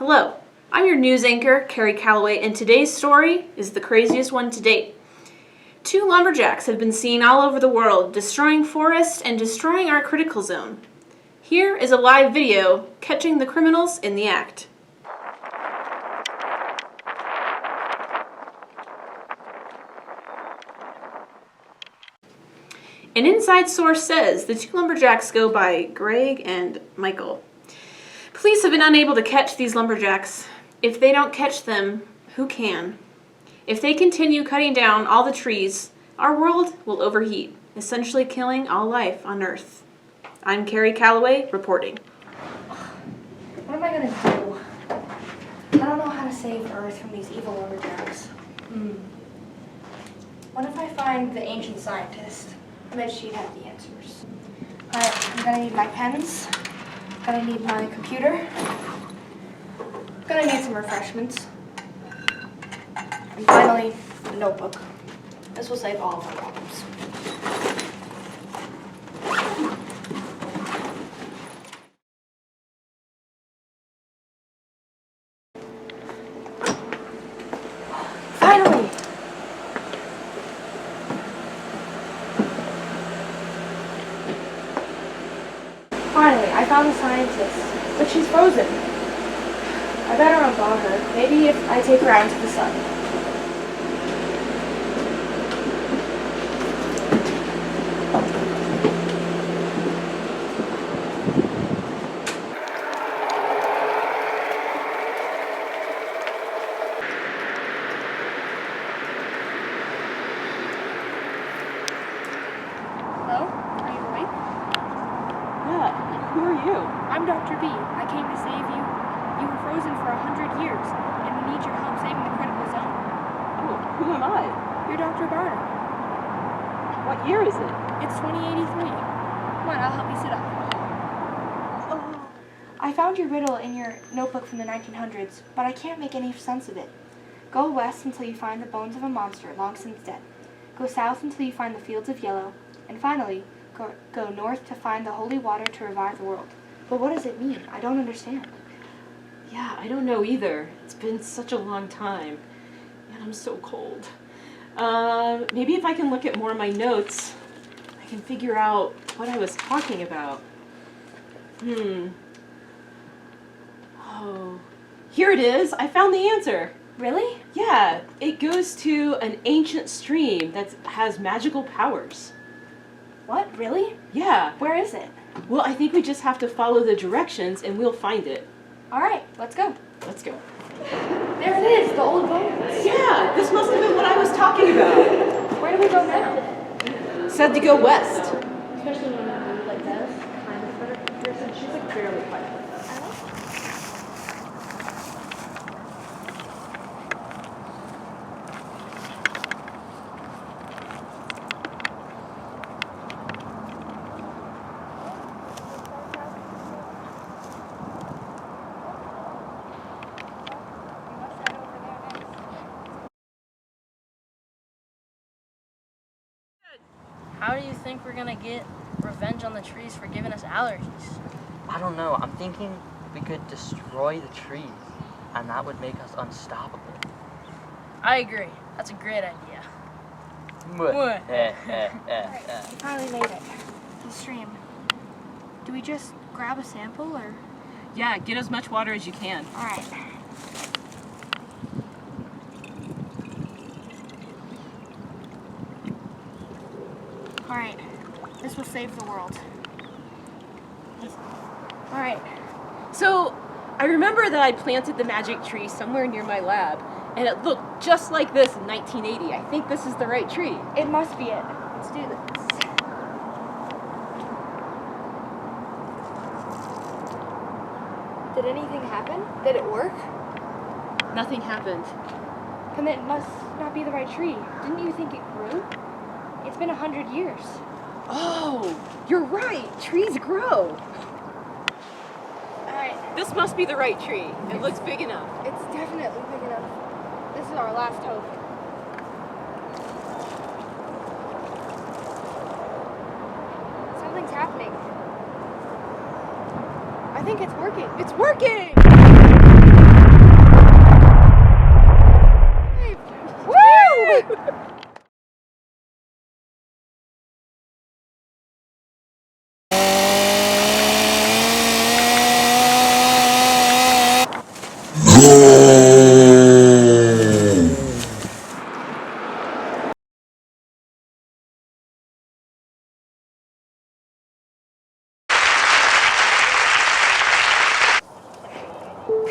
Hello, I'm your news anchor, Carrie Calloway, and today's story is the craziest one to date. Two lumberjacks have been seen all over the world, destroying forests and destroying our critical zone. Here is a live video catching the criminals in the act. An inside source says the two lumberjacks go by Greg and Michael. Police have been unable to catch these lumberjacks. If they don't catch them, who can? If they continue cutting down all the trees, our world will overheat, essentially killing all life on Earth. I'm Carrie Calloway, reporting. What am I gonna do? I don't know how to save Earth from these evil lumberjacks. What if I find the ancient scientist? I bet she'd have the answers. Alright, I'm gonna need my pens. Gonna need my computer. Gonna need some refreshments. And finally, a notebook. This will save all of our problems. Finally! Finally, I found the scientist, but she's frozen. I better unbow her. Maybe if I take her out into the sun. Hello? Are you awake? Yeah, who are you? I'm Dr. B. I came to save you. You were frozen for 100 years, and we need your help saving the critical zone. Oh, who am I? You're Dr. Barner. What year is it? It's 2083. Come on, I'll help you sit up. Oh. I found your riddle in your notebook from the 1900s, but I can't make any sense of it. Go west until you find the bones of a monster long since dead. Go south until you find the fields of yellow, and finally, go north to find the holy water to revive the world. But what does it mean? I don't understand. Yeah, I don't know either. It's been such a long time, and I'm so cold. Maybe if I can look at more of my notes, I can figure out what I was talking about. Oh, here it is. I found the answer. Really? Yeah, it goes to an ancient stream that has magical powers. What? Really? Yeah. Where is it? Well, I think we just have to follow the directions and we'll find it. All right, let's go. Let's go. There it is, the old bones. Yeah, this must have been what I was talking about. Where do we go now? Said to go west. Especially when I'm like this, kind of better person. She's like barely quiet like that. How do you think we're gonna get revenge on the trees for giving us allergies? I don't know. I'm thinking we could destroy the trees, and that would make us unstoppable. I agree. That's a great idea. Alright, we finally made it. The stream. Do we just grab a sample or? Yeah, get as much water as you can. Alright. Alright, this will save the world. Alright. So, I remember that I planted the magic tree somewhere near my lab, and it looked just like this in 1980. I think this is the right tree. It must be it. Let's do this. Did anything happen? Did it work? Nothing happened. Then it must not be the right tree. Didn't you think it grew? It's been 100 years. Oh, you're right. Trees grow. Alright, This must be the right tree. It looks big enough. it's definitely big enough. This is our last hope. Something's happening. I think it's working. It's working!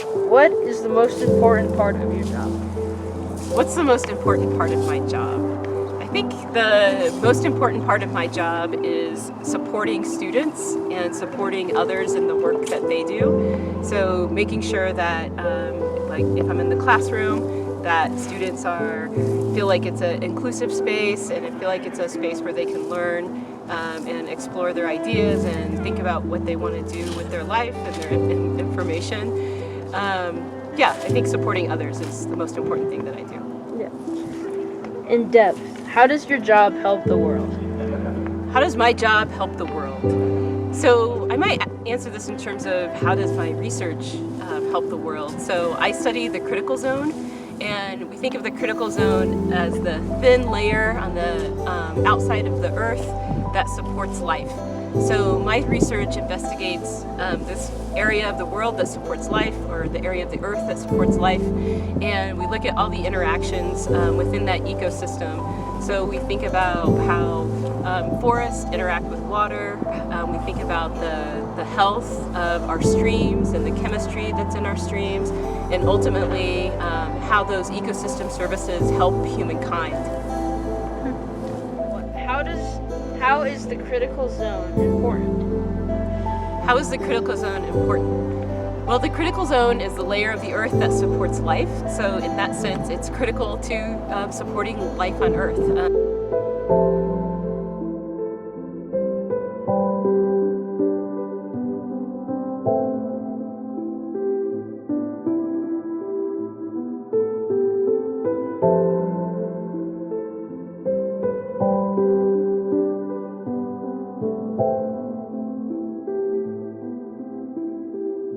What is the most important part of your job? What's the most important part of my job? I think the most important part of my job is supporting students and supporting others in the work that they do. So making sure that, like if I'm in the classroom, that students feel like it's an inclusive space and feel like it's a space where they can learn and explore their ideas and think about what they want to do with their life and their information. Yeah, I think supporting others is the most important thing that I do. Yeah. In depth, how does your job help the world? How does my job help the world? So I might answer this in terms of how does my research help the world. So I study the critical zone, and we think of the critical zone as the thin layer on the outside of the Earth that supports life. So my research investigates this area of the world that supports life, or the area of the Earth that supports life, and we look at all the interactions within that ecosystem. So we think about how forests interact with water, we think about the health of our streams and the chemistry that's in our streams, and ultimately how those ecosystem services help humankind. How is the critical zone important? How is the critical zone important? Well, the critical zone is the layer of the Earth that supports life. So in that sense, it's critical to supporting life on Earth.